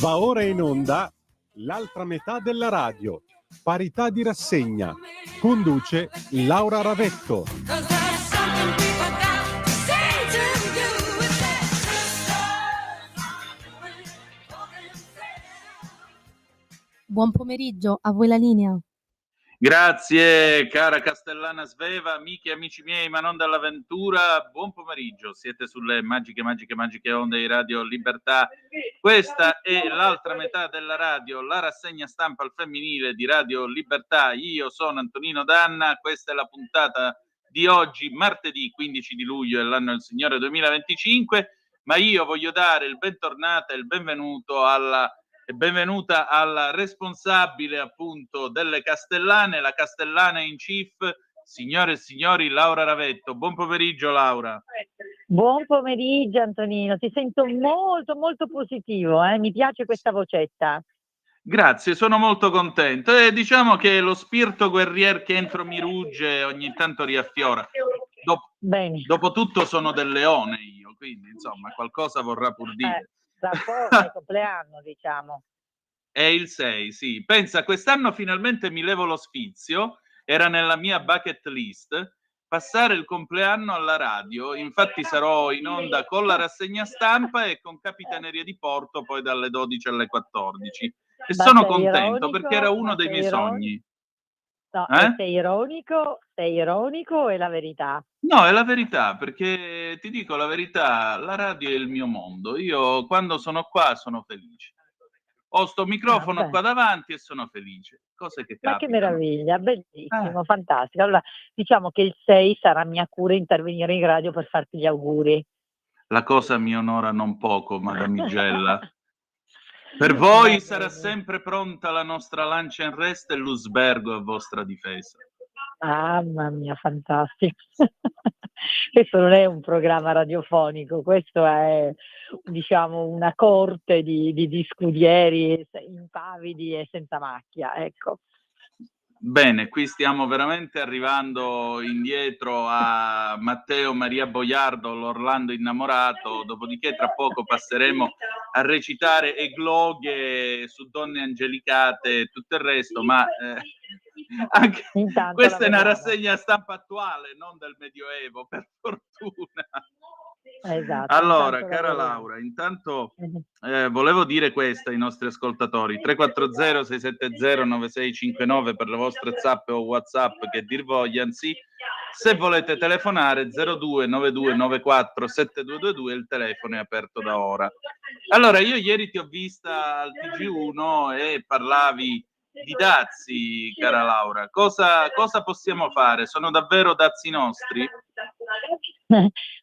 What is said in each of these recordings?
Va ora in onda l'altra metà della radio, parità di rassegna. Conduce Laura Ravetto. Buon pomeriggio, a voi la linea. Grazie cara Castellana Sveva, amiche e amici miei, ma non dall'avventura, buon pomeriggio, siete sulle magiche onde di Radio Libertà. Questa è l'altra metà della radio, la rassegna stampa al femminile di Radio Libertà. Io sono Antonino Danna, questa è la puntata di oggi, martedì 15 di luglio dell'anno del Signore 2025, ma io voglio dare il bentornato e il benvenuta alla responsabile appunto delle Castellane, la Castellana in chief, signore e signori, Laura Ravetto. Buon pomeriggio Laura. Buon pomeriggio Antonino, ti sento molto molto positivo, mi piace questa vocetta. Grazie, sono molto contento e diciamo che lo spirito guerrier che entro mi rugge ogni tanto riaffiora. Dopo tutto sono del leone io, quindi insomma qualcosa vorrà pur dire. Tra poco è il compleanno, diciamo. È il 6, sì. Pensa, quest'anno finalmente mi levo lo sfizio, era nella mia bucket list, passare il compleanno alla radio, infatti sarò in onda con la rassegna stampa e con Capitaneria di Porto poi dalle 12 alle 14. E sono contento perché era uno dei miei sogni. No, sei ironico o è la verità? No, è la verità, perché ti dico la verità, la radio è il mio mondo. Io quando sono qua sono felice. Ho sto microfono qua davanti e sono felice. Cose che capitano. Ma che meraviglia, bellissimo, fantastico. Allora, diciamo che il 6 sarà mia cura intervenire in radio per farti gli auguri. La cosa mi onora non poco, madamigella. Per voi sarà sempre pronta la nostra lancia in resta e l'Usbergo a vostra difesa. Mamma mia, fantastico. Questo non è un programma radiofonico, questo è, diciamo, una corte di scudieri impavidi e senza macchia, ecco. Bene, qui stiamo veramente arrivando indietro a Matteo Maria Boiardo, l'Orlando innamorato, dopodiché tra poco passeremo a recitare egloghe su donne angelicate e tutto il resto, ma anche questa è una rassegna stampa attuale, non del Medioevo, per fortuna. Esatto. Allora, cara Laura, intanto volevo dire questo ai nostri ascoltatori: 340-670-9659 per le vostre zappe o WhatsApp che dir vogliansi. Se volete telefonare 0292947222, il telefono è aperto da ora. Allora, io ieri ti ho vista al TG1 e parlavi di dazi, cara Laura. Cosa possiamo fare? Sono davvero dazi nostri?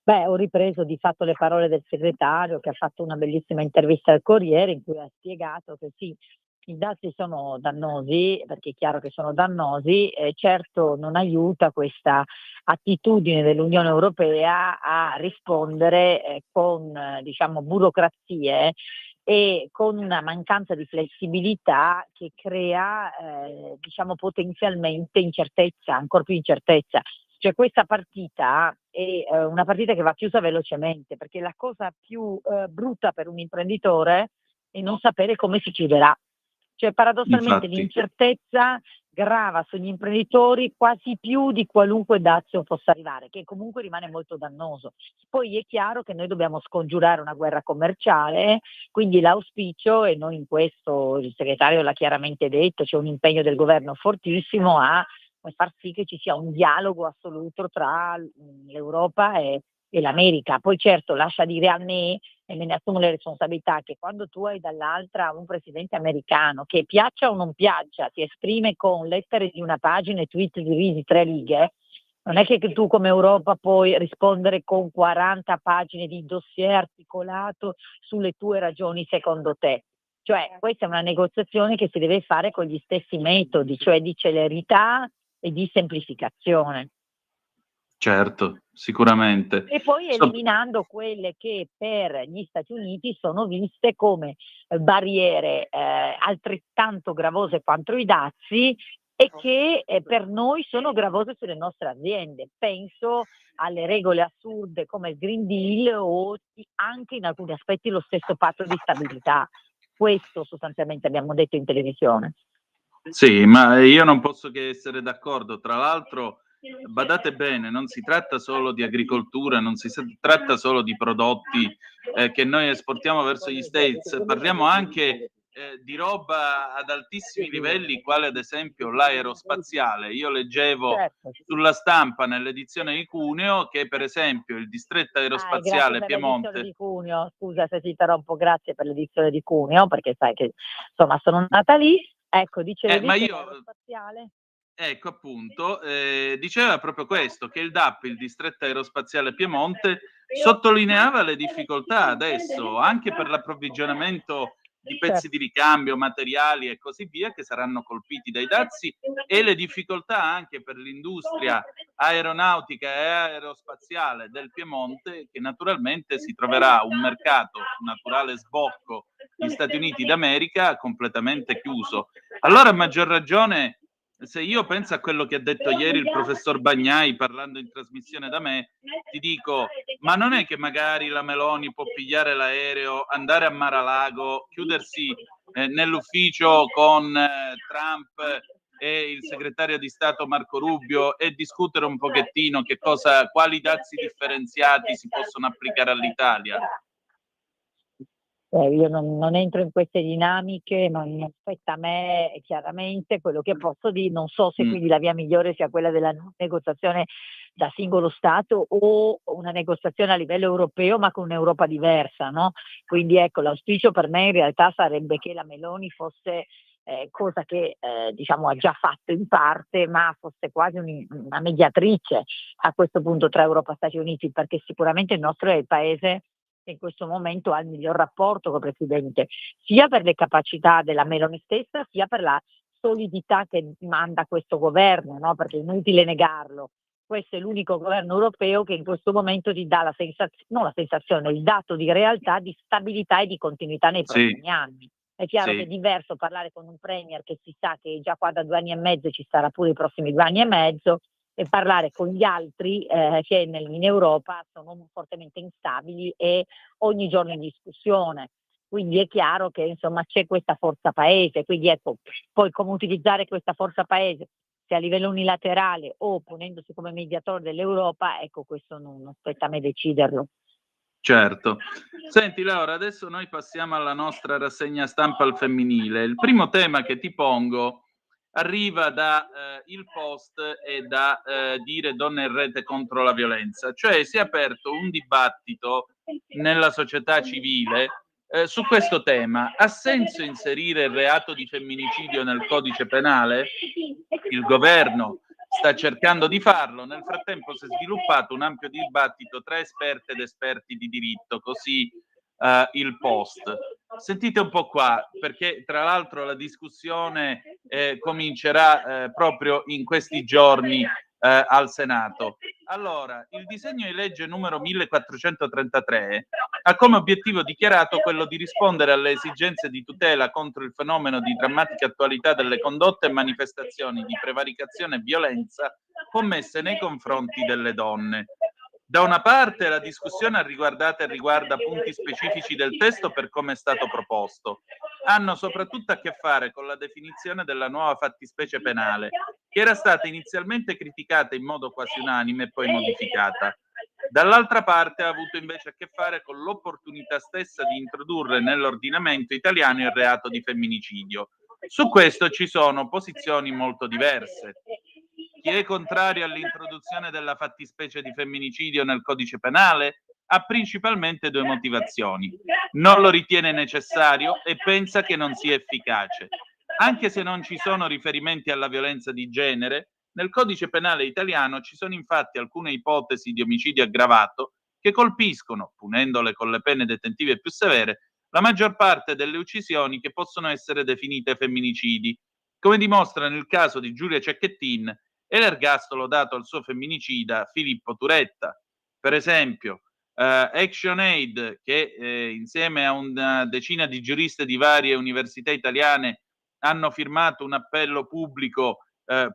Beh, ho ripreso di fatto le parole del segretario che ha fatto una bellissima intervista al Corriere in cui ha spiegato che sì, i dazi sono dannosi, perché è chiaro che sono dannosi, certo non aiuta questa attitudine dell'Unione Europea a rispondere con diciamo burocrazie e con una mancanza di flessibilità che crea diciamo potenzialmente incertezza, ancora più incertezza. Cioè questa partita è una partita che va chiusa velocemente, perché la cosa più brutta per un imprenditore è non sapere come si chiuderà. Cioè paradossalmente l'incertezza grava sugli imprenditori quasi più di qualunque dazio possa arrivare, che comunque rimane molto dannoso. Poi è chiaro che noi dobbiamo scongiurare una guerra commerciale, quindi l'auspicio, e noi in questo il segretario l'ha chiaramente detto, c'è un impegno del governo fortissimo a far sì che ci sia un dialogo assoluto tra l'Europa e l'America. Poi certo lascia dire a me, e me ne assumo le responsabilità, che quando tu hai dall'altra un presidente americano che piaccia o non piaccia, si esprime con lettere di una pagina e tweet divisi 3 righe, non è che tu come Europa puoi rispondere con 40 pagine di dossier articolato sulle tue ragioni secondo te. Cioè questa è una negoziazione che si deve fare con gli stessi metodi, cioè di celerità e di semplificazione. Certo, sicuramente. E poi eliminando quelle che per gli Stati Uniti sono viste come barriere altrettanto gravose quanto i dazi e che per noi sono gravose sulle nostre aziende. Penso alle regole assurde come il Green Deal o anche in alcuni aspetti lo stesso patto di stabilità. questo sostanzialmente abbiamo detto in televisione. Sì, ma io non posso che essere d'accordo. Tra l'altro, badate bene, non si tratta solo di agricoltura, non si tratta solo di prodotti che noi esportiamo verso gli States, parliamo anche di roba ad altissimi livelli, quale ad esempio l'aerospaziale. Io leggevo Certo. sulla stampa nell'edizione di Cuneo che per esempio il distretto Grazie aerospaziale per l'edizione Piemonte... di Cuneo, scusa se ti interrompo, grazie per l'edizione di Cuneo, perché sai che insomma sono nata lì. Ecco, dicevi ma che io... l'aerospaziale? Ecco appunto, diceva proprio questo, che il DAP, il Distretto Aerospaziale Piemonte, sottolineava le difficoltà adesso anche per l'approvvigionamento di pezzi Certo. di ricambio, materiali e così via, che saranno colpiti dai dazi, e le difficoltà anche per l'industria aeronautica e aerospaziale del Piemonte, che naturalmente si troverà un mercato, un naturale sbocco, gli Stati Uniti d'America, completamente chiuso. Allora, a maggior ragione, se io penso a quello che ha detto ieri il professor Bagnai parlando in trasmissione da me, ti dico, ma non è che magari la Meloni può pigliare l'aereo, andare a Mar-a-Lago, chiudersi nell'ufficio con Trump e il segretario di Stato Marco Rubio e discutere un pochettino quali dazi differenziati si possono applicare all'Italia? Io non entro in queste dinamiche, non spetta a me chiaramente. Quello che posso dire, non so se quindi la via migliore sia quella della negoziazione da singolo Stato o una negoziazione a livello europeo ma con un'Europa diversa, no? Quindi ecco, l'auspicio per me in realtà sarebbe che la Meloni fosse, cosa che diciamo ha già fatto in parte, ma fosse quasi una mediatrice a questo punto tra Europa e Stati Uniti, perché sicuramente il nostro è il paese che in questo momento ha il miglior rapporto col Presidente, sia per le capacità della Meloni stessa, sia per la solidità che manda questo governo, no? Perché è inutile negarlo. Questo è l'unico governo europeo che in questo momento ti dà il dato di realtà, di stabilità e di continuità nei prossimi anni. È chiaro che è diverso parlare con un premier che si sa che è già qua da 2 anni e mezzo e ci sarà pure i prossimi 2 anni e mezzo, e parlare con gli altri che in Europa sono fortemente instabili e ogni giorno in discussione. Quindi è chiaro che insomma c'è questa forza paese, quindi ecco, poi come utilizzare questa forza paese, se a livello unilaterale o ponendosi come mediatore dell'Europa, ecco, questo non spetta a me deciderlo. Certo. Senti Laura, adesso noi passiamo alla nostra rassegna stampa al femminile. Il primo tema che ti pongo arriva da Il Post e da Dire Donne in Rete contro la violenza. Cioè si è aperto un dibattito nella società civile su questo tema. Ha senso inserire il reato di femminicidio nel codice penale? Il governo sta cercando di farlo. Nel frattempo si è sviluppato un ampio dibattito tra esperte ed esperti di diritto, così Il Post. Sentite un po' qua, perché tra l'altro la discussione comincerà proprio in questi giorni al Senato. Allora, il disegno di legge numero 1433 ha come obiettivo dichiarato quello di rispondere alle esigenze di tutela contro il fenomeno di drammatica attualità delle condotte e manifestazioni di prevaricazione e violenza commesse nei confronti delle donne. Da una parte la discussione ha riguardato e riguarda punti specifici del testo per come è stato proposto. Hanno soprattutto a che fare con la definizione della nuova fattispecie penale, che era stata inizialmente criticata in modo quasi unanime e poi modificata. Dall'altra parte ha avuto invece a che fare con l'opportunità stessa di introdurre nell'ordinamento italiano il reato di femminicidio. Su questo ci sono posizioni molto diverse. Chi è contrario all'introduzione della fattispecie di femminicidio nel codice penale ha principalmente 2 motivazioni. Non lo ritiene necessario e pensa che non sia efficace. Anche se non ci sono riferimenti alla violenza di genere, nel codice penale italiano ci sono infatti alcune ipotesi di omicidio aggravato che colpiscono, punendole con le pene detentive più severe, la maggior parte delle uccisioni che possono essere definite femminicidi, come dimostra nel caso di Giulia Cecchettin e l'ergastolo dato al suo femminicida Filippo Turetta. Per esempio, ActionAid, che insieme a una decina di giuristi di varie università italiane hanno firmato un appello pubblico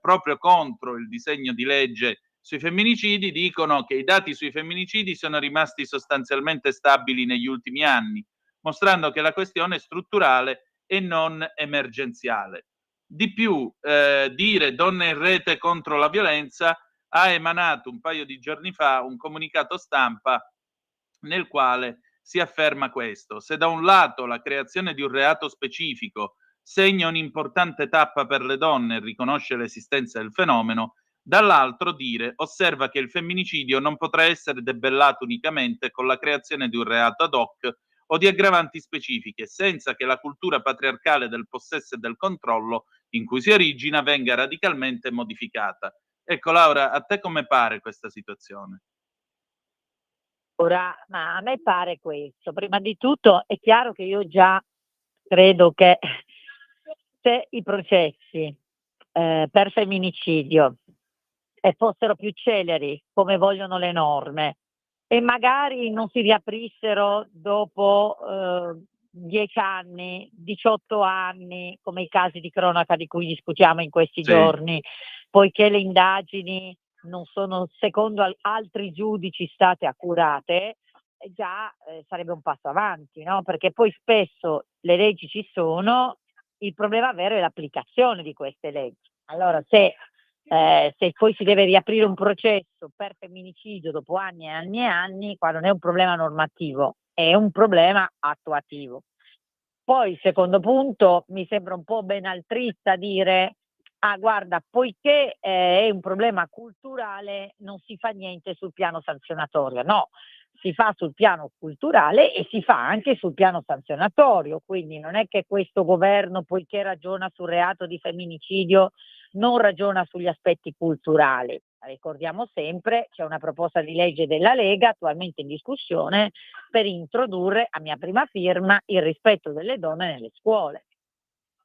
proprio contro il disegno di legge sui femminicidi, dicono che i dati sui femminicidi sono rimasti sostanzialmente stabili negli ultimi anni. mostrando che la questione è strutturale e non emergenziale. Di più, dire Donne in Rete contro la violenza ha emanato un paio di giorni fa un comunicato stampa nel quale si afferma questo: se da un lato la creazione di un reato specifico segna un'importante tappa per le donne e riconosce l'esistenza del fenomeno, dall'altro dire osserva che il femminicidio non potrà essere debellato unicamente con la creazione di un reato ad hoc o di aggravanti specifiche, senza che la cultura patriarcale del possesso e del controllo in cui si origina venga radicalmente modificata. Ecco Laura, a te come pare questa situazione? Ora, ma a me pare questo. Prima di tutto è chiaro che io già credo che se i processi per femminicidio fossero più celeri come vogliono le norme e magari non si riaprissero dopo 10 anni, 18 anni, come i casi di cronaca di cui discutiamo in questi Sì. giorni, poiché le indagini non sono, secondo altri giudici, state accurate, già sarebbe un passo avanti, no? Perché poi spesso le leggi ci sono, il problema vero è l'applicazione di queste leggi. Allora, se poi si deve riaprire un processo per femminicidio dopo anni e anni e anni, qua non è un problema normativo, è un problema attuativo. Poi, il secondo punto, mi sembra un po' benaltrista dire: ah, guarda, poiché è un problema culturale, non si fa niente sul piano sanzionatorio. No, si fa sul piano culturale e si fa anche sul piano sanzionatorio. Quindi non è che questo governo, poiché ragiona sul reato di femminicidio, non ragiona sugli aspetti culturali. Ricordiamo sempre, c'è una proposta di legge della Lega attualmente in discussione per introdurre, a mia prima firma, il rispetto delle donne nelle scuole.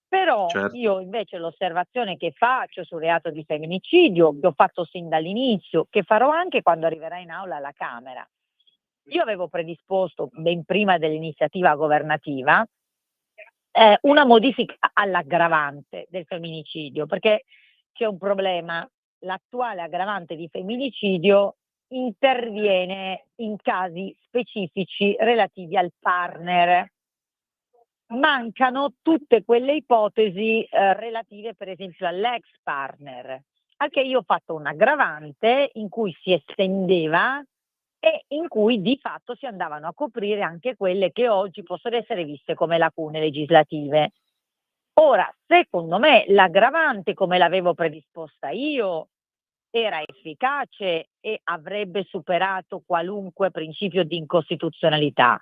Però Certo. io invece l'osservazione che faccio sul reato di femminicidio, che ho fatto sin dall'inizio, che farò anche quando arriverà in aula alla Camera, io avevo predisposto ben prima dell'iniziativa governativa una modifica all'aggravante del femminicidio, perché c'è un problema: l'attuale aggravante di femminicidio interviene in casi specifici relativi al partner. Mancano tutte quelle ipotesi relative per esempio all'ex partner, al che io ho fatto un aggravante in cui si estendeva e in cui di fatto si andavano a coprire anche quelle che oggi possono essere viste come lacune legislative. Ora, secondo me l'aggravante come l'avevo predisposta io era efficace e avrebbe superato qualunque principio di incostituzionalità.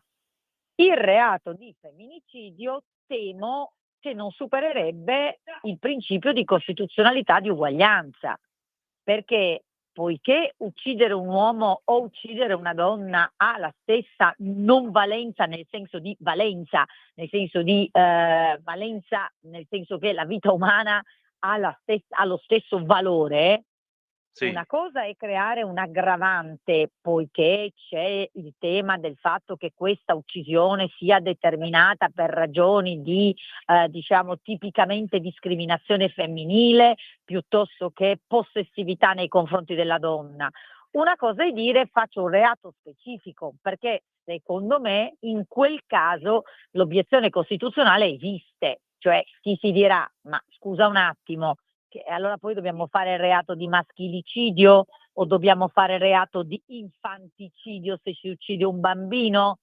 Il reato di femminicidio temo che non supererebbe il principio di costituzionalità di uguaglianza, perché poiché uccidere un uomo o uccidere una donna ha la stessa non valenza nel senso di valenza, nel senso di valenza, nel senso che la vita umana ha lo stesso valore. Sì. Una cosa è creare un aggravante, poiché c'è il tema del fatto che questa uccisione sia determinata per ragioni di, diciamo, tipicamente discriminazione femminile, piuttosto che possessività nei confronti della donna. Una cosa è dire faccio un reato specifico, perché secondo me in quel caso l'obiezione costituzionale esiste, cioè chi si dirà ma scusa un attimo, che allora poi dobbiamo fare il reato di maschilicidio o dobbiamo fare il reato di infanticidio se si uccide un bambino?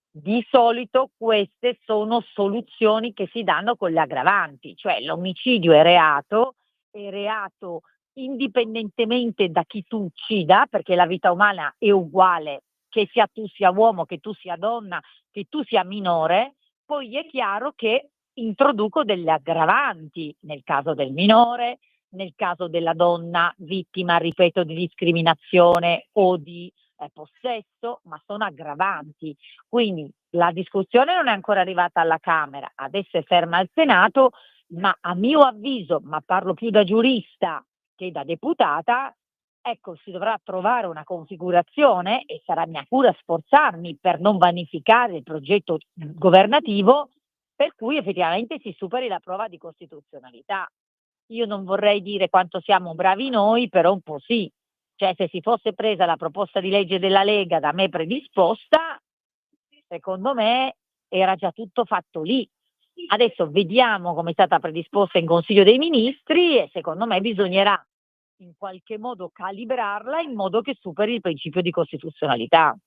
Di solito queste sono soluzioni che si danno con le aggravanti, cioè l'omicidio è reato indipendentemente da chi tu uccida, perché la vita umana è uguale, che sia tu sia uomo, che tu sia donna, che tu sia minore. Poi è chiaro che introduco delle aggravanti nel caso del minore, nel caso della donna vittima, ripeto, di discriminazione o di possesso, ma sono aggravanti. Quindi la discussione non è ancora arrivata alla Camera, adesso è ferma al Senato, ma a mio avviso, ma parlo più da giurista che da deputata, ecco, si dovrà trovare una configurazione e sarà mia cura sforzarmi per non vanificare il progetto governativo per cui effettivamente si superi la prova di costituzionalità. Io non vorrei dire quanto siamo bravi noi, però un po' sì. Cioè, se si fosse presa la proposta di legge della Lega da me predisposta, secondo me era già tutto fatto lì. Adesso vediamo come è stata predisposta in Consiglio dei Ministri e secondo me bisognerà in qualche modo calibrarla in modo che superi il principio di costituzionalità.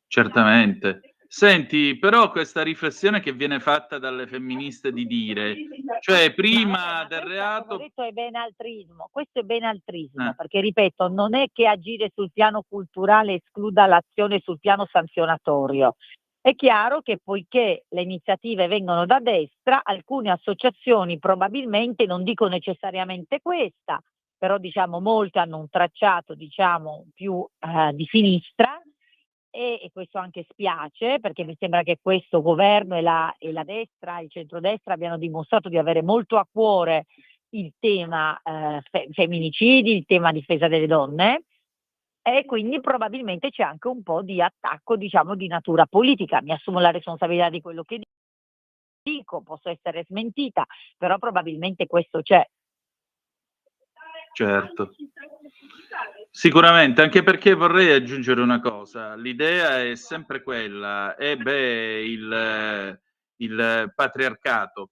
Certamente. Senti, però questa riflessione che viene fatta dalle femministe di dire, cioè prima Ma del questa, come ho reato detto, è benaltrismo. Questo è benaltrismo, eh, perché ripeto, non è che agire sul piano culturale escluda l'azione sul piano sanzionatorio. È chiaro che poiché le iniziative vengono da destra, alcune associazioni probabilmente, non dico necessariamente questa, però diciamo molte hanno un tracciato diciamo più di sinistra e questo anche spiace perché mi sembra che questo governo e la destra, il centrodestra abbiano dimostrato di avere molto a cuore il tema femminicidi, il tema difesa delle donne e quindi probabilmente c'è anche un po' di attacco diciamo di natura politica. Mi assumo la responsabilità di quello che dico, posso essere smentita, però probabilmente questo c'è. certo. Sicuramente, anche perché vorrei aggiungere una cosa, l'idea è sempre quella, il patriarcato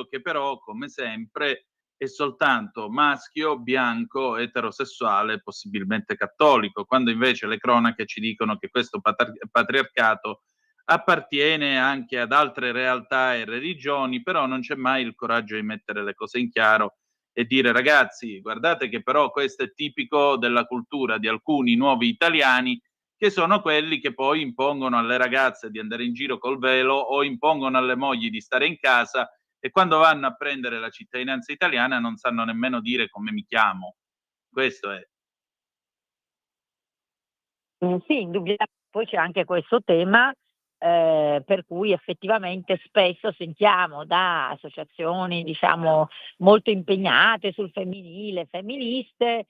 che però, come sempre, è soltanto maschio, bianco, eterosessuale, possibilmente cattolico, quando invece le cronache ci dicono che questo patriarcato appartiene anche ad altre realtà e religioni, però non c'è mai il coraggio di mettere le cose in chiaro e dire ragazzi, guardate che però questo è tipico della cultura di alcuni nuovi italiani che sono quelli che poi impongono alle ragazze di andare in giro col velo o impongono alle mogli di stare in casa e quando vanno a prendere la cittadinanza italiana non sanno nemmeno dire come mi chiamo. Questo è. Sì, indubbiamente poi c'è anche questo tema, per cui effettivamente spesso sentiamo da associazioni, diciamo, molto impegnate sul femminile, femministe,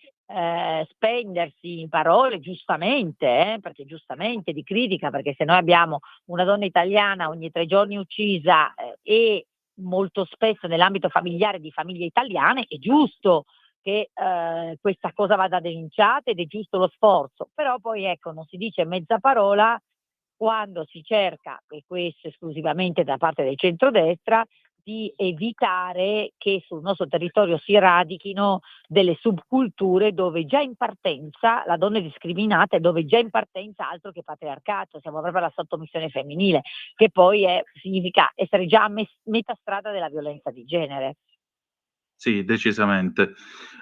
spendersi in parole giustamente, perché giustamente di critica, perché se noi abbiamo una donna italiana ogni 3 giorni uccisa, e molto spesso nell'ambito familiare di famiglie italiane, è giusto che questa cosa vada denunciata ed è giusto lo sforzo, però poi ecco non si dice mezza parola quando si cerca, e questo esclusivamente da parte del centrodestra, di evitare che sul nostro territorio si radichino delle subculture dove già in partenza la donna è discriminata e dove già in partenza altro che patriarcato, siamo proprio alla sottomissione femminile, che poi significa essere già a metà strada della violenza di genere. Sì, decisamente.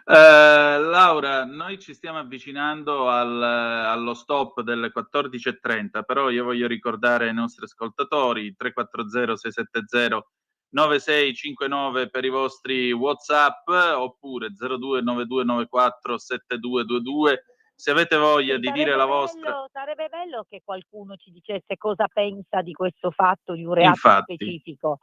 Laura, noi ci stiamo avvicinando allo stop delle 14:30, però io voglio ricordare ai nostri ascoltatori 340-670-9659 per i vostri WhatsApp oppure 0292947222 se avete voglia di dire la vostra. Sarebbe bello che qualcuno ci dicesse cosa pensa di questo fatto, di un reato Infatti. specifico.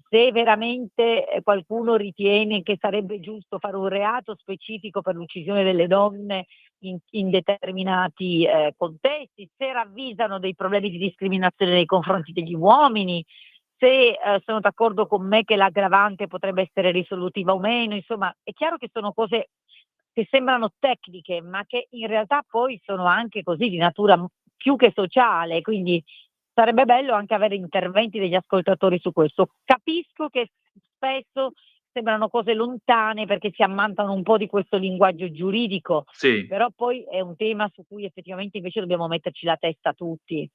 Se veramente qualcuno ritiene che sarebbe giusto fare un reato specifico per l'uccisione delle donne in determinati contesti, se ravvisano dei problemi di discriminazione nei confronti degli uomini, se sono d'accordo con me che l'aggravante potrebbe essere risolutiva o meno, insomma è chiaro che sono cose che sembrano tecniche, ma che in realtà poi sono anche così di natura più che sociale, quindi sarebbe bello anche avere interventi degli ascoltatori su questo. Capisco che spesso sembrano cose lontane perché si ammantano un po' di questo linguaggio giuridico, Sì. però poi è un tema su cui effettivamente invece dobbiamo metterci la testa tutti.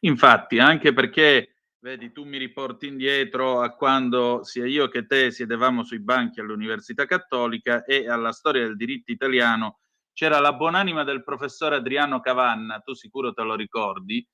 Infatti, anche perché, vedi, tu mi riporti indietro a quando sia io che te siedevamo sui banchi all'Università Cattolica e alla storia del diritto italiano c'era la buonanima del professore Adriano Cavanna, tu sicuro te lo ricordi,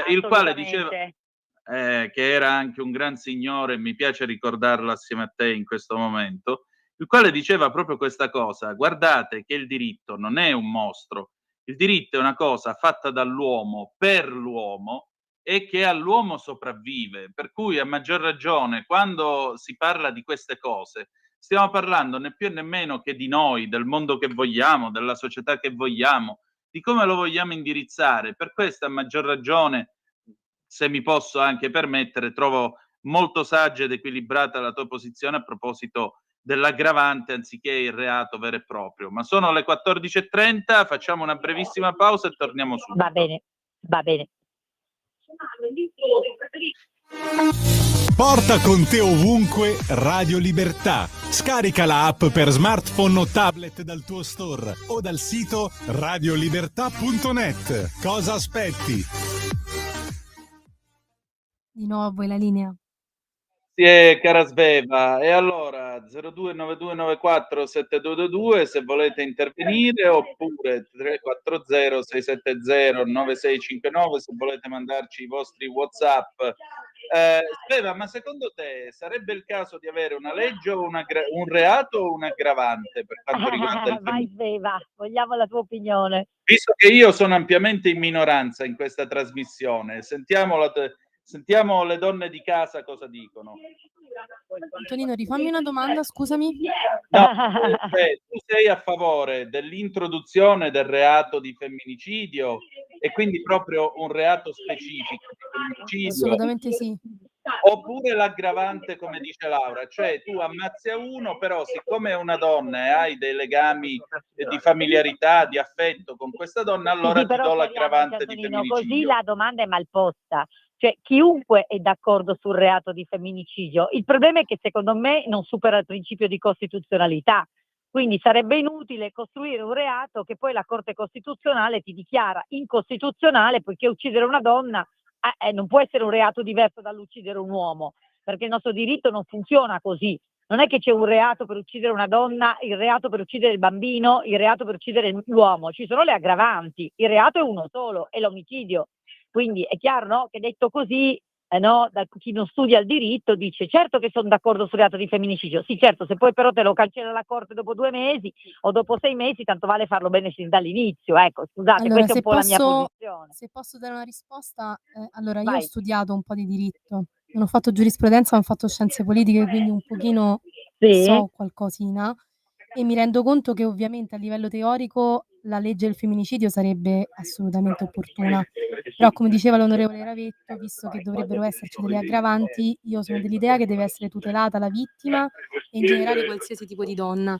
il quale diceva Assolutamente. che era anche un gran signore, mi piace ricordarlo assieme a te in questo momento, il quale diceva proprio questa cosa: guardate che il diritto non è un mostro, il diritto è una cosa fatta dall'uomo per l'uomo e che all'uomo sopravvive. Per cui a maggior ragione quando si parla di queste cose stiamo parlando né più né meno che di noi, del mondo che vogliamo, della società che vogliamo, di come lo vogliamo indirizzare. Per questo a maggior ragione, se mi posso anche permettere, trovo molto saggia ed equilibrata la tua posizione a proposito dell'aggravante anziché il reato vero e proprio. Ma sono le 14:30, facciamo una brevissima pausa e torniamo Va subito. bene, va bene. Porta con te ovunque Radio Libertà. Scarica la app per smartphone o tablet dal tuo store o dal sito radiolibertà.net. Cosa aspetti? Di nuovo a voi la linea. Grazie cara Sveva. E allora 0292947222 se volete intervenire, oppure 340 670 9659 se volete mandarci i vostri WhatsApp. Sveva, ma secondo te sarebbe il caso di avere una legge o un reato o un aggravante per quanto riguarda il Vai Sveva, vogliamo la tua opinione. Visto che io sono ampiamente in minoranza in questa trasmissione, sentiamo le donne di casa cosa dicono. Antonino, rifammi una domanda, scusami. No, tu sei a favore dell'introduzione del reato di femminicidio e quindi proprio un reato specifico di femminicidio? Assolutamente sì. Oppure l'aggravante, come dice Laura, cioè tu ammazzi a uno, però siccome è una donna e hai dei legami di familiarità, di affetto con questa donna, allora ti do l'aggravante di femminicidio. Così la domanda è mal posta. Cioè, chiunque è d'accordo sul reato di femminicidio. Il problema è che secondo me non supera il principio di costituzionalità. Quindi sarebbe inutile costruire un reato che poi la Corte Costituzionale ti dichiara incostituzionale, poiché uccidere una donna non può essere un reato diverso dall'uccidere un uomo, perché il nostro diritto non funziona così. Non è che c'è un reato per uccidere una donna, il reato per uccidere il bambino, il reato per uccidere l'uomo. Ci sono le aggravanti. Il reato è uno solo, è l'omicidio. Quindi è chiaro, no, che detto così, no, da chi non studia il diritto dice certo che sono d'accordo sul reato di femminicidio. Sì, certo, se poi però te lo cancella la Corte dopo 2 mesi o dopo 6 mesi, tanto vale farlo bene sin dall'inizio. Ecco, scusate, Allora, questa è un po' la mia posizione. Se posso dare una risposta, allora io ho Vai. studiato un po' di diritto, non ho fatto giurisprudenza, ma ho fatto scienze politiche, quindi un pochino Sì. so qualcosina e mi rendo conto che ovviamente a livello teorico la legge del femminicidio sarebbe assolutamente opportuna. Però come diceva l'onorevole Ravetto, visto che dovrebbero esserci delle aggravanti, io sono dell'idea che deve essere tutelata la vittima e in generale qualsiasi tipo di donna.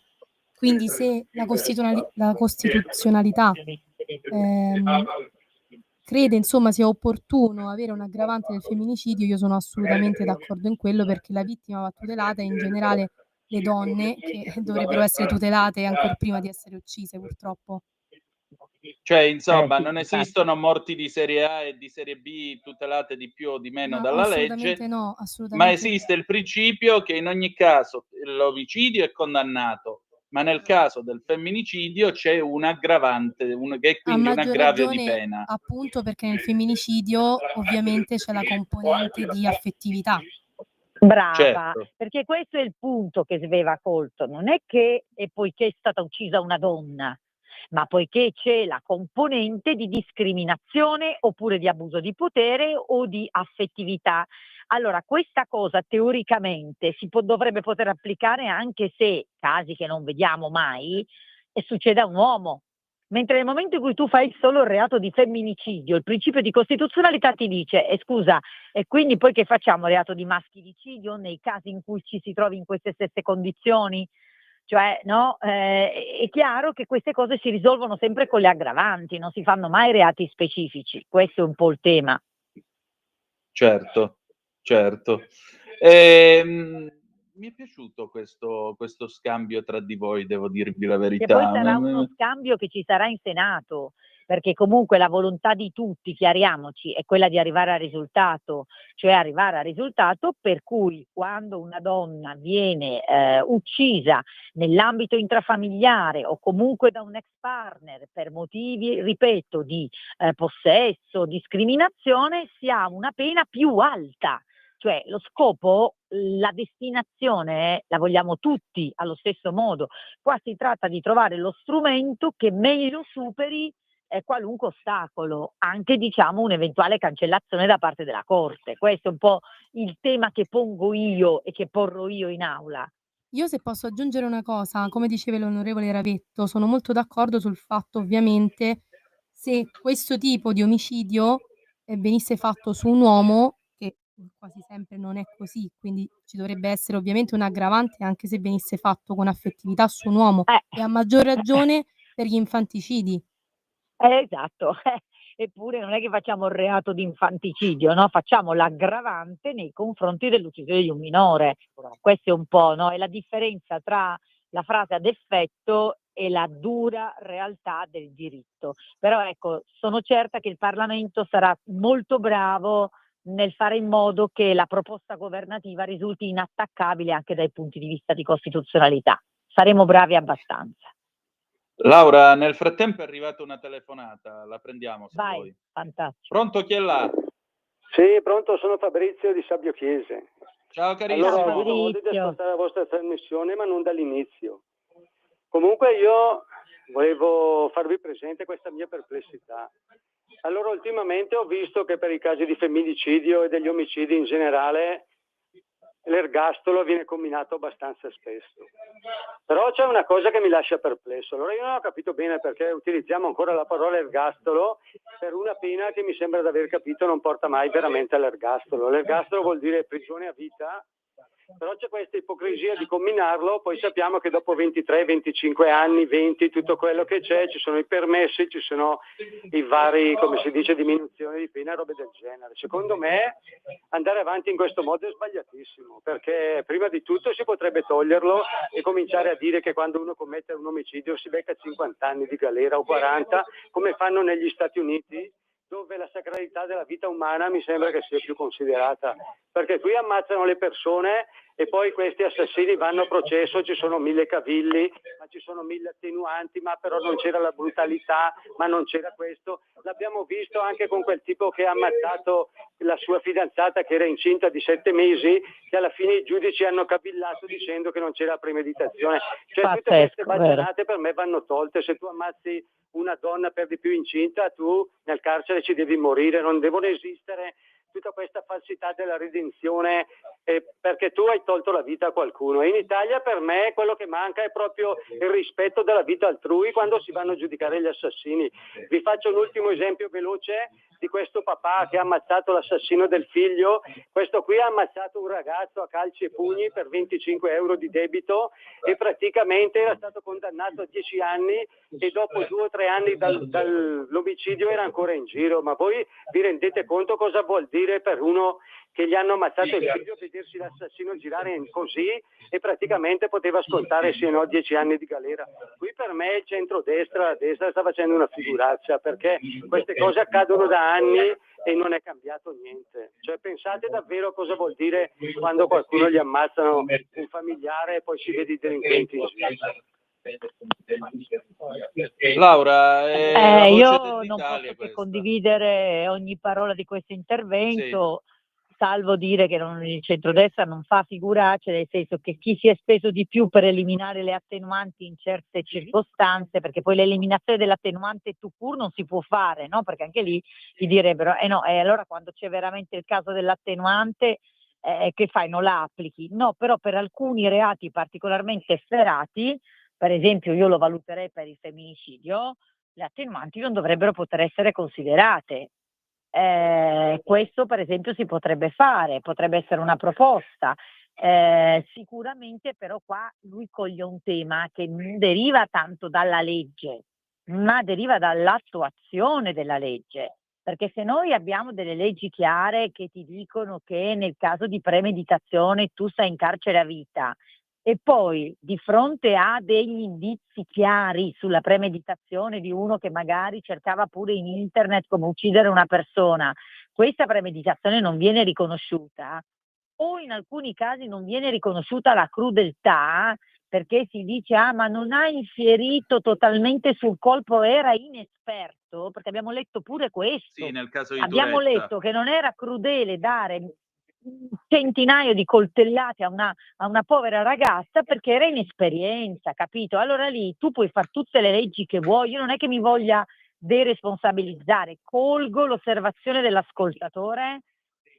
Quindi se la costituzionalità crede insomma sia opportuno avere un aggravante del femminicidio, io sono assolutamente d'accordo in quello, perché la vittima va tutelata e in generale le donne che dovrebbero essere tutelate ancor prima di essere uccise purtroppo. Cioè, insomma, Sì, non infatti. esistono morti di serie A e di serie B tutelate di più o di meno No, dalla assolutamente legge, no, ma assolutamente. esiste il principio che in ogni caso l'omicidio è condannato, ma nel caso del femminicidio c'è un aggravante, che è A quindi un maggior aggravio di ragione, pena. appunto, perché nel femminicidio ovviamente c'è la componente di affettività. Brava, Certo. perché questo è il punto che Sveva ha colto. Non è che poiché è stata uccisa una donna, ma poiché c'è la componente di discriminazione oppure di abuso di potere o di affettività. Allora, questa cosa teoricamente dovrebbe poter applicare anche se, casi che non vediamo mai, succede a un uomo. Mentre nel momento in cui tu fai solo il reato di femminicidio, il principio di costituzionalità ti dice, scusa, e quindi poi che facciamo? Reato di maschilicidio nei casi in cui ci si trovi in queste stesse condizioni? Cioè, no, è chiaro che queste cose si risolvono sempre con le aggravanti, non si fanno mai reati specifici. Questo è un po' il tema. Certo, certo. Mi è piaciuto questo scambio tra di voi, devo dirvi la verità. Che poi sarà uno scambio che ci sarà in Senato, perché comunque la volontà di tutti, chiariamoci, è quella di arrivare al risultato, cioè arrivare al risultato per cui quando una donna viene uccisa nell'ambito intrafamiliare o comunque da un ex partner per motivi, ripeto, di possesso, discriminazione, si ha una pena più alta. Cioè lo scopo, la destinazione la vogliamo tutti allo stesso modo. Qua si tratta di trovare lo strumento che meglio superi qualunque ostacolo, anche diciamo un'eventuale cancellazione da parte della Corte. Questo è un po' il tema che pongo io e che porrò io in aula. Io se posso aggiungere una cosa, come diceva l'onorevole Ravetto, sono molto d'accordo sul fatto ovviamente se questo tipo di omicidio venisse fatto su un uomo, che quasi sempre non è così, quindi ci dovrebbe essere ovviamente un aggravante anche se venisse fatto con affettività su un uomo e a maggior ragione per gli infanticidi. Esatto, eppure non è che facciamo il reato di infanticidio, no? Facciamo l'aggravante nei confronti dell'uccisione di un minore. Questo è un po', no? È la differenza tra la frase ad effetto e la dura realtà del diritto. Però ecco, sono certa che il Parlamento sarà molto bravo nel fare in modo che la proposta governativa risulti inattaccabile anche dai punti di vista di costituzionalità. Saremo bravi abbastanza. Laura, nel frattempo è arrivata una telefonata, la prendiamo se Vai, vuoi. fantastico. Pronto, chi è là? Sì, pronto, sono Fabrizio di Sabbio Chiese. Ciao carissimo. Allora, ho Ciao, avuto modo di Fabrizio. ascoltare la vostra trasmissione, ma non dall'inizio. Comunque io volevo farvi presente questa mia perplessità. Allora, ultimamente ho visto che per i casi di femminicidio e degli omicidi in generale l'ergastolo viene comminato abbastanza spesso. Però c'è una cosa che mi lascia perplesso. Allora io non ho capito bene perché utilizziamo ancora la parola ergastolo per una pena che mi sembra di aver capito non porta mai veramente all'ergastolo. L'ergastolo vuol dire prigione a vita, però c'è questa ipocrisia di comminarlo, poi sappiamo che dopo 23, 25 anni, 20, tutto quello che c'è, ci sono i permessi, ci sono i vari, come si dice, diminuzioni di pena, robe del genere. Secondo me andare avanti in questo modo è sbagliatissimo, perché prima di tutto si potrebbe toglierlo e cominciare a dire che quando uno commette un omicidio si becca 50 anni di galera o 40, come fanno negli Stati Uniti, dove la sacralità della vita umana mi sembra che sia più considerata, perché qui ammazzano le persone e poi questi assassini vanno a processo, ci sono 1000 cavilli, ma ci sono 1000 attenuanti, ma però non c'era la brutalità, ma non c'era questo. L'abbiamo visto anche con quel tipo che ha ammazzato la sua fidanzata che era incinta di 7 mesi, che alla fine i giudici hanno capillato dicendo che non c'era premeditazione. Cioè tutte queste baggianate per me vanno tolte. Se tu ammazzi una donna per di più incinta, tu nel carcere ci devi morire, non devono esistere tutta questa falsità della redenzione perché tu hai tolto la vita a qualcuno. E in Italia per me quello che manca è proprio il rispetto della vita altrui quando si vanno a giudicare gli assassini. Vi faccio un ultimo esempio veloce di questo papà che ha ammazzato l'assassino del figlio. Questo qui ha ammazzato un ragazzo a calci e pugni per 25 euro di debito e praticamente era stato condannato a 10 anni e dopo 2 o 3 anni dall'omicidio era ancora in giro. Ma voi vi rendete conto cosa vuol dire per uno che gli hanno ammazzato il figlio vedersi l'assassino girare così e praticamente poteva scontare sì o no 10 anni di galera? Qui per me il centrodestra, la destra sta facendo una figuraccia, perché queste cose accadono da anni e non è cambiato niente. Cioè pensate davvero cosa vuol dire quando qualcuno gli ammazzano un familiare e poi si vede i delinquenti in giro. Laura, la voce io non dell'Italia posso che questa. condividere ogni parola di questo intervento, salvo dire che il centrodestra non fa figuracce, nel senso che chi si è speso di più per eliminare le attenuanti in certe circostanze, perché poi l'eliminazione dell'attenuante tout court non si può fare, no? Perché anche lì ti direbbero, allora quando c'è veramente il caso dell'attenuante, che fai, non la applichi? No, però per alcuni reati particolarmente efferati, per esempio io lo valuterei per il femminicidio, le attenuanti non dovrebbero poter essere considerate. Questo per esempio si potrebbe fare, potrebbe essere una proposta. Sicuramente però qua lui coglie un tema che non deriva tanto dalla legge, ma deriva dall'attuazione della legge. Perché se noi abbiamo delle leggi chiare che ti dicono che nel caso di premeditazione tu stai in carcere a vita e poi di fronte a degli indizi chiari sulla premeditazione di uno che magari cercava pure in internet come uccidere una persona, questa premeditazione non viene riconosciuta o in alcuni casi non viene riconosciuta la crudeltà perché si dice ma non ha infierito totalmente sul colpo, era inesperto, perché abbiamo letto pure questo. Sì, nel caso di Abbiamo Turetta. letto che non era crudele dare un centinaio di coltellate a una povera ragazza perché era inesperienza, capito? Allora lì tu puoi fare tutte le leggi che vuoi, io non è che mi voglia deresponsabilizzare, colgo l'osservazione dell'ascoltatore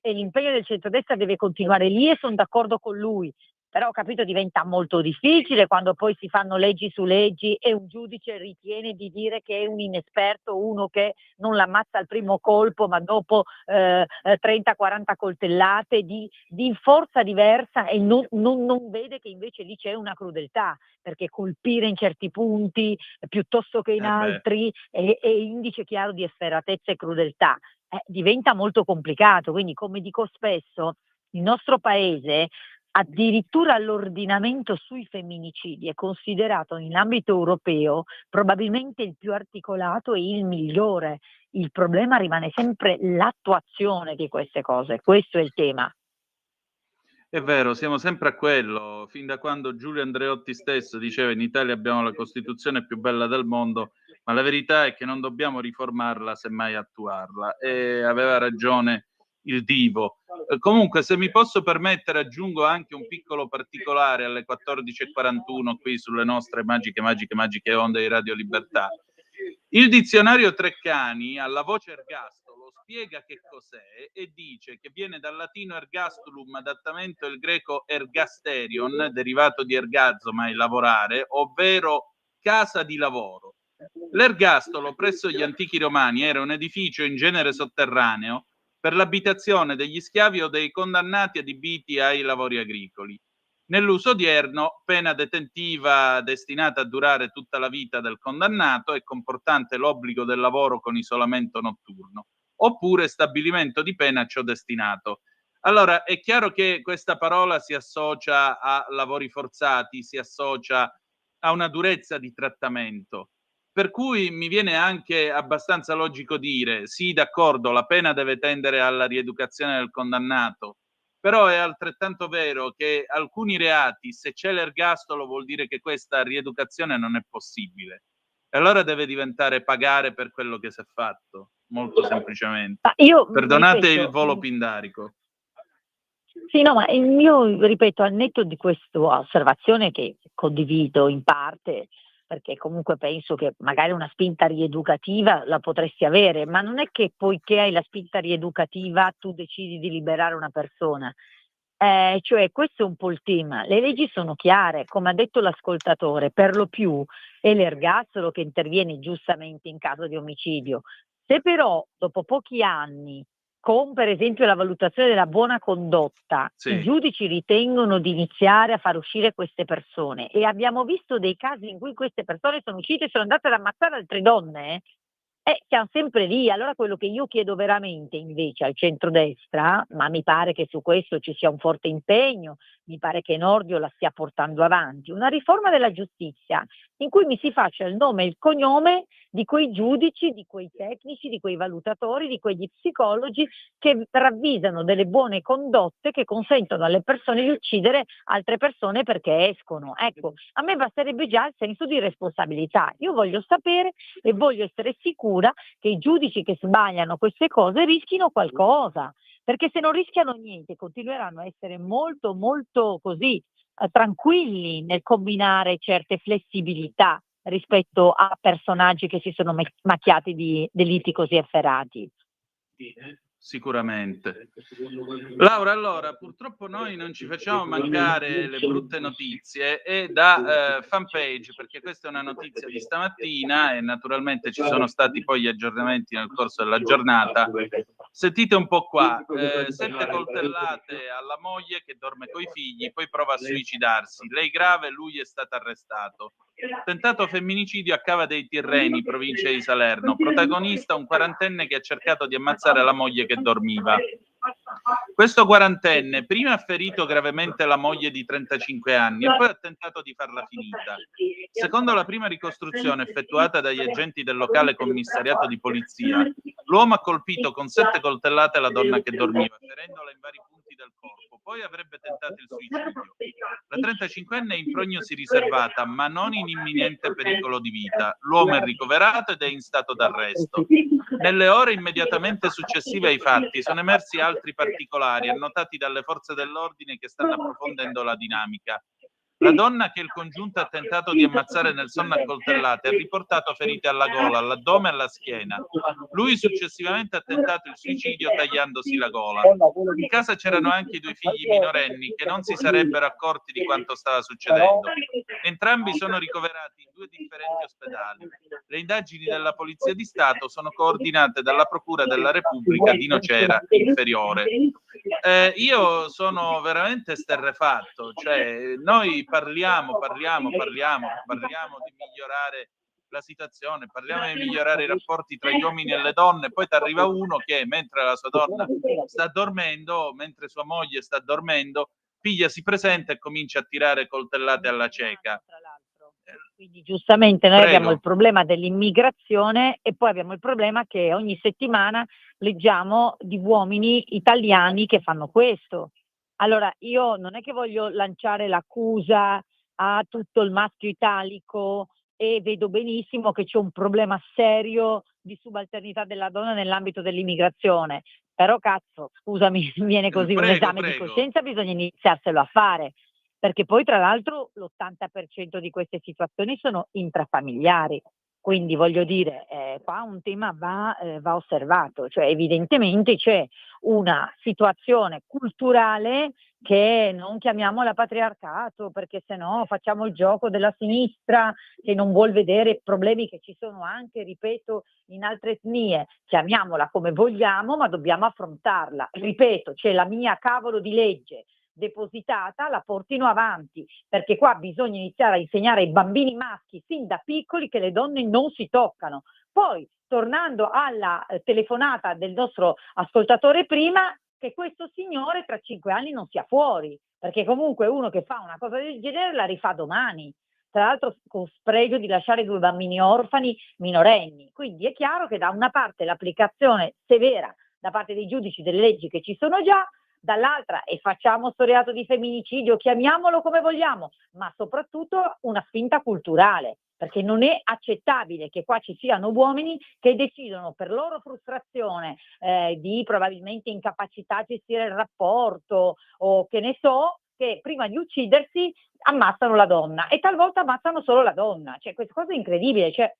e l'impegno del centrodestra deve continuare lì e sono d'accordo con lui, Però ho capito diventa molto difficile quando poi si fanno leggi su leggi e un giudice ritiene di dire che è un inesperto, uno che non l'ammazza al primo colpo ma dopo 30-40 coltellate di forza diversa, e non vede che invece lì c'è una crudeltà, perché colpire in certi punti piuttosto che in altri è indice chiaro di efferatezza e crudeltà. Diventa molto complicato, quindi come dico spesso, il nostro paese addirittura l'ordinamento sui femminicidi è considerato in ambito europeo probabilmente il più articolato e il migliore. Il problema rimane sempre l'attuazione di queste cose, questo è il tema. È vero, siamo sempre a quello, fin da quando Giulio Andreotti stesso diceva in Italia abbiamo la Costituzione più bella del mondo, ma la verità è che non dobbiamo riformarla, semmai attuarla. E aveva ragione il divo. Comunque, se mi posso permettere, aggiungo anche un piccolo particolare alle 14:41 qui sulle nostre magiche onde di Radio Libertà. Il dizionario Treccani, alla voce ergastolo, spiega che cos'è e dice che viene dal latino ergastulum, adattamento il greco ergasterion, derivato di ergazzo, ma è lavorare, ovvero casa di lavoro. L'ergastolo presso gli antichi romani era un edificio in genere sotterraneo per l'abitazione degli schiavi o dei condannati adibiti ai lavori agricoli. Nell'uso odierno, pena detentiva destinata a durare tutta la vita del condannato e comportante l'obbligo del lavoro con isolamento notturno, oppure stabilimento di pena a ciò destinato. Allora, è chiaro che questa parola si associa a lavori forzati, si associa a una durezza di trattamento. Per cui mi viene anche abbastanza logico dire, sì, d'accordo, la pena deve tendere alla rieducazione del condannato, però è altrettanto vero che alcuni reati, se c'è l'ergastolo, vuol dire che questa rieducazione non è possibile. E allora deve diventare pagare per quello che si è fatto, molto semplicemente. Perdonate il volo pindarico. Sì, no, ma io ripeto, al netto di questa osservazione che condivido in parte, perché comunque penso che magari una spinta rieducativa la potresti avere, ma non è che poiché hai la spinta rieducativa tu decidi di liberare una persona. Cioè questo è un po' il tema. Le leggi sono chiare, come ha detto l'ascoltatore, per lo più è l'ergastolo che interviene giustamente in caso di omicidio. Se però dopo pochi anni, con per esempio la valutazione della buona condotta, Sì. i giudici ritengono di iniziare a far uscire queste persone, e abbiamo visto dei casi in cui queste persone sono uscite e sono andate ad ammazzare altre donne, siamo sempre lì. Allora quello che io chiedo veramente invece al centrodestra, ma mi pare che su questo ci sia un forte impegno, mi pare che Nordio la stia portando avanti, una riforma della giustizia in cui mi si faccia il nome e il cognome di quei giudici, di quei tecnici, di quei valutatori, di quegli psicologi che ravvisano delle buone condotte che consentono alle persone di uccidere altre persone perché escono. Ecco, a me basterebbe già il senso di responsabilità. Io voglio sapere e voglio essere sicura che i giudici che sbagliano queste cose rischino qualcosa, perché se non rischiano niente continueranno a essere molto molto così tranquilli nel combinare certe flessibilità rispetto a personaggi che si sono macchiati di delitti così efferati. Sicuramente. Laura, allora, purtroppo noi non ci facciamo mancare le brutte notizie e da fanpage, perché questa è una notizia di stamattina e naturalmente ci sono stati poi gli aggiornamenti nel corso della giornata. Sentite un po' qua, 7 coltellate alla moglie che dorme coi figli, poi prova a suicidarsi. Lei grave, lui è stato arrestato. Tentato femminicidio a Cava dei Tirreni, provincia di Salerno. Protagonista un quarantenne che ha cercato di ammazzare la moglie che dormiva. Questo quarantenne prima ha ferito gravemente la moglie di 35 anni e poi ha tentato di farla finita. Secondo la prima ricostruzione effettuata dagli agenti del locale commissariato di polizia, l'uomo ha colpito con 7 coltellate la donna che dormiva, ferendola in vari punti del corpo. Poi avrebbe tentato il suicidio. La 35enne è in prognosi riservata, ma non in imminente pericolo di vita. L'uomo è ricoverato ed è in stato d'arresto. Nelle ore immediatamente successive ai fatti sono emersi altri particolari annotati dalle forze dell'ordine che stanno approfondendo la dinamica. La donna che il congiunto ha tentato di ammazzare nel sonno a coltellate ha riportato ferite alla gola, all'addome e alla schiena. Lui successivamente ha tentato il suicidio tagliandosi la gola. In casa c'erano anche i 2 figli minorenni che non si sarebbero accorti di quanto stava succedendo. Entrambi sono ricoverati in 2 differenti ospedali. Le indagini della Polizia di Stato sono coordinate dalla Procura della Repubblica di Nocera Inferiore. Io sono veramente esterrefatto, cioè noi parliamo di migliorare la situazione, parliamo di migliorare i rapporti tra gli uomini e le donne, poi ti arriva uno che mentre la sua donna sta dormendo, mentre sua moglie sta dormendo, piglia, si presenta e comincia a tirare coltellate alla cieca. Quindi giustamente noi Prego. abbiamo il problema dell'immigrazione e poi abbiamo il problema che ogni settimana leggiamo di uomini italiani che fanno questo. Allora io non è che voglio lanciare l'accusa a tutto il maschio italico e vedo benissimo che c'è un problema serio di subalternità della donna nell'ambito dell'immigrazione, però cazzo, scusami, viene così un esame di coscienza, bisogna iniziarselo a fare. Perché poi tra l'altro l'80% di queste situazioni sono intrafamiliari, quindi voglio dire, qua un tema va osservato, cioè evidentemente c'è una situazione culturale che non chiamiamola patriarcato, perché sennò facciamo il gioco della sinistra che non vuol vedere problemi che ci sono anche, ripeto, in altre etnie, chiamiamola come vogliamo, ma dobbiamo affrontarla. Ripeto, c'è la mia cavolo di legge depositata, la portino avanti, perché qua bisogna iniziare a insegnare ai bambini maschi sin da piccoli che le donne non si toccano. Poi, tornando alla telefonata del nostro ascoltatore prima, che questo signore tra 5 anni non sia fuori, perché comunque uno che fa una cosa del genere la rifà domani, tra l'altro con spregio di lasciare 2 bambini orfani minorenni. Quindi è chiaro che da una parte l'applicazione severa da parte dei giudici delle leggi che ci sono già, dall'altra, e facciamo sto reato di femminicidio, chiamiamolo come vogliamo, ma soprattutto una spinta culturale, perché non è accettabile che qua ci siano uomini che decidono per loro frustrazione di probabilmente incapacità a gestire il rapporto o che ne so, che prima di uccidersi ammazzano la donna e talvolta ammazzano solo la donna. Cioè questa cosa è incredibile, cioè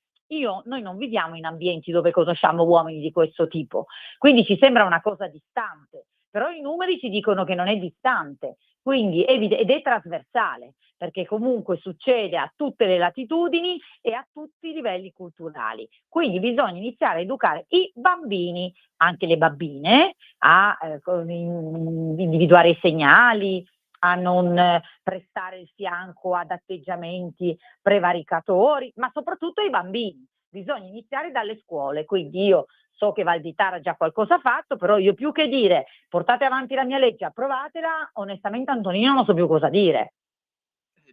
noi non viviamo in ambienti dove conosciamo uomini di questo tipo, quindi ci sembra una cosa distante. Però i numeri ci dicono che non è distante, quindi ed è trasversale, perché comunque succede a tutte le latitudini e a tutti i livelli culturali. Quindi bisogna iniziare a educare i bambini, anche le bambine, a individuare i segnali, a non prestare il fianco ad atteggiamenti prevaricatori, ma soprattutto ai bambini. Bisogna iniziare dalle scuole, quindi io so che Valditara già qualcosa ha fatto, però io più che dire portate avanti la mia legge, approvatela, onestamente Antonino non so più cosa dire.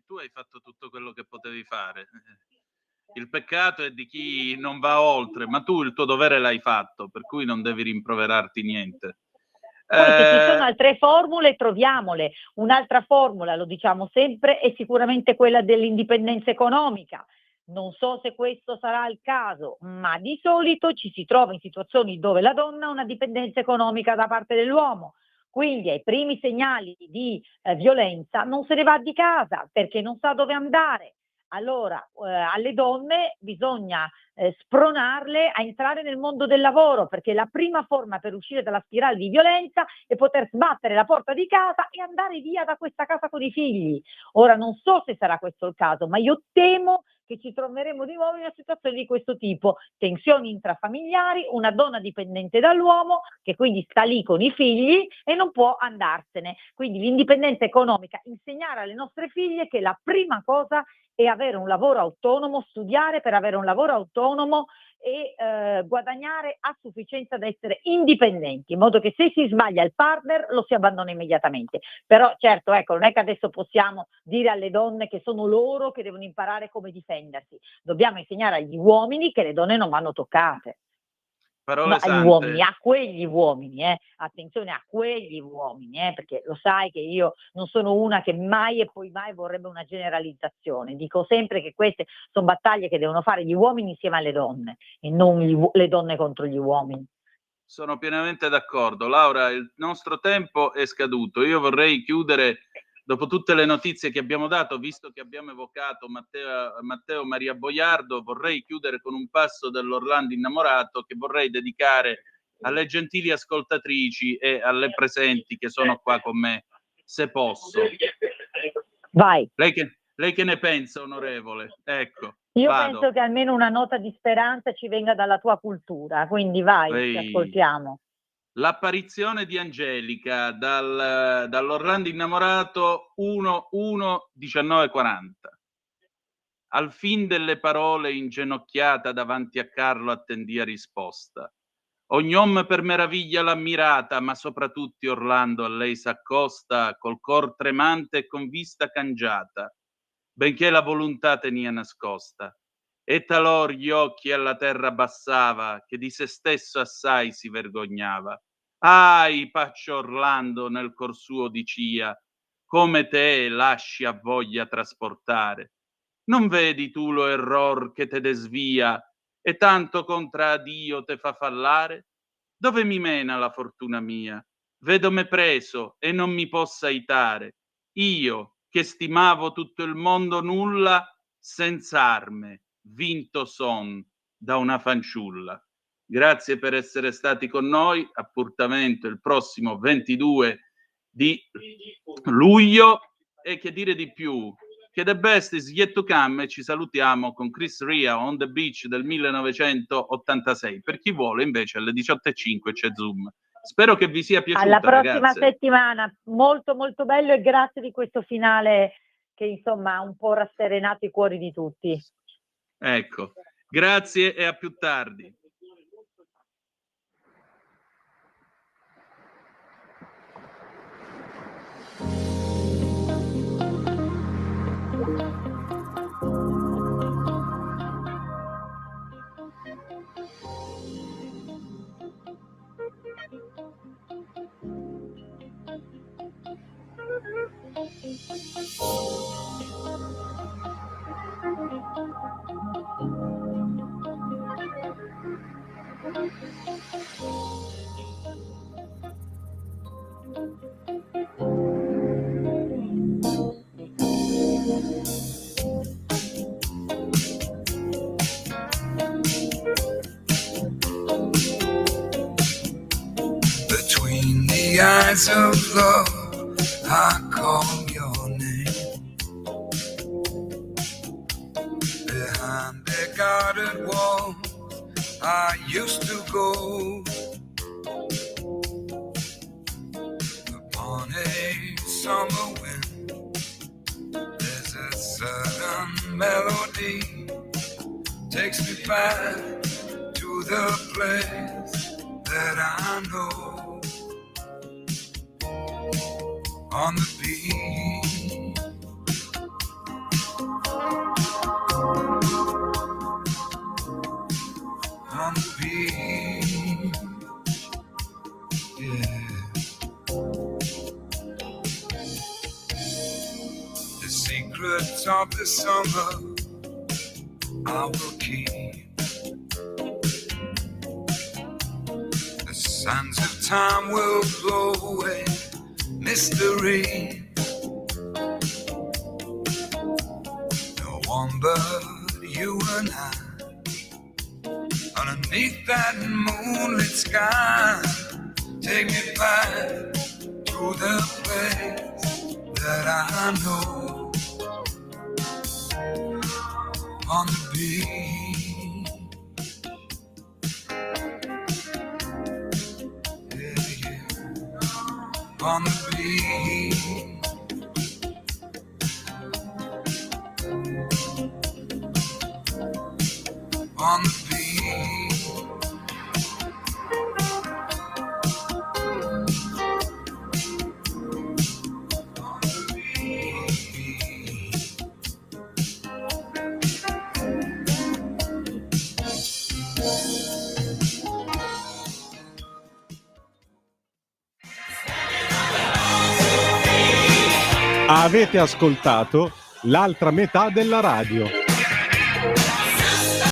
Tu hai fatto tutto quello che potevi fare. Il peccato è di chi non va oltre, ma tu il tuo dovere l'hai fatto, per cui non devi rimproverarti niente. Poi se ci sono altre formule, troviamole. Un'altra formula, lo diciamo sempre, è sicuramente quella dell'indipendenza economica. Non so se questo sarà il caso, ma di solito ci si trova in situazioni dove la donna ha una dipendenza economica da parte dell'uomo. Quindi ai primi segnali di violenza non se ne va di casa perché non sa dove andare. Allora alle donne bisogna spronarle a entrare nel mondo del lavoro, perché la prima forma per uscire dalla spirale di violenza è poter sbattere la porta di casa e andare via da questa casa con i figli. Ora non so se sarà questo il caso, ma io temo che ci troveremo di nuovo in una situazione di questo tipo, tensioni intrafamiliari, una donna dipendente dall'uomo che quindi sta lì con i figli e non può andarsene. Quindi l'indipendenza economica, insegnare alle nostre figlie che la prima cosa è avere un lavoro autonomo, studiare per avere un lavoro autonomo e guadagnare a sufficienza da essere indipendenti, in modo che se si sbaglia il partner lo si abbandona immediatamente. Però certo, ecco, non è che adesso possiamo dire alle donne che sono loro che devono imparare come difendersi, dobbiamo insegnare agli uomini che le donne non vanno toccate. Parole No, agli sante. uomini, a quegli uomini, attenzione a quegli uomini, perché lo sai che io non sono una che mai e poi mai vorrebbe una generalizzazione. Dico sempre che queste sono battaglie che devono fare gli uomini insieme alle donne e non le donne contro gli uomini. Sono pienamente d'accordo. Laura, il nostro tempo è scaduto. Io vorrei chiudere dopo tutte le notizie che abbiamo dato, visto che abbiamo evocato Matteo Maria Boiardo, vorrei chiudere con un passo dell'Orlando innamorato che vorrei dedicare alle gentili ascoltatrici e alle presenti che sono qua con me, se posso. Vai. Lei che ne pensa, onorevole? Ecco, Io vado. penso che almeno una nota di speranza ci venga dalla tua cultura, quindi vai, ti ascoltiamo. L'apparizione di Angelica dall'Orlando innamorato 1-1-1940. Al fin delle parole inginocchiata davanti a Carlo attendia risposta. Ogni uomo per meraviglia l'ammirata, ma soprattutto Orlando a lei s'accosta col cor tremante e con vista cangiata, benché la volontà tenia nascosta. E talor gli occhi alla terra abbassava, che di se stesso assai si vergognava. Ahi, paccio Orlando nel cor suo dicia, come te lasci a voglia trasportare. Non vedi tu lo error che te desvia e tanto contra Dio te fa fallare? Dove mi mena la fortuna mia? Vedo me preso e non mi possa aitare. Io, che stimavo tutto il mondo nulla, senza arme, vinto son da una fanciulla. Grazie per essere stati con noi. Appuntamento il prossimo 22 di luglio. E che dire di più? Che the best is yet to come, e ci salutiamo con Chris Rea on the Beach del 1986. Per chi vuole invece alle 18:05 c'è Zoom. Spero che vi sia piaciuta. Alla prossima ragazze. settimana, molto molto bello, e grazie di questo finale che insomma ha un po' rasserenato i cuori di tutti. Ecco, grazie e a più tardi. Between the eyes of love, I call your name. Behind their guarded walls, I used to go. Upon a summer wind, there's a sudden melody, takes me back to the place that I know. On the beach, on the beach, yeah. The secrets of the summer I will keep. The sands of time will blow away mystery. No one but you and I, underneath that moonlit sky. Take me back to the place that I know. On the beach, yeah, yeah. On the beach, on the beach. Avete ascoltato l'altra metà della radio.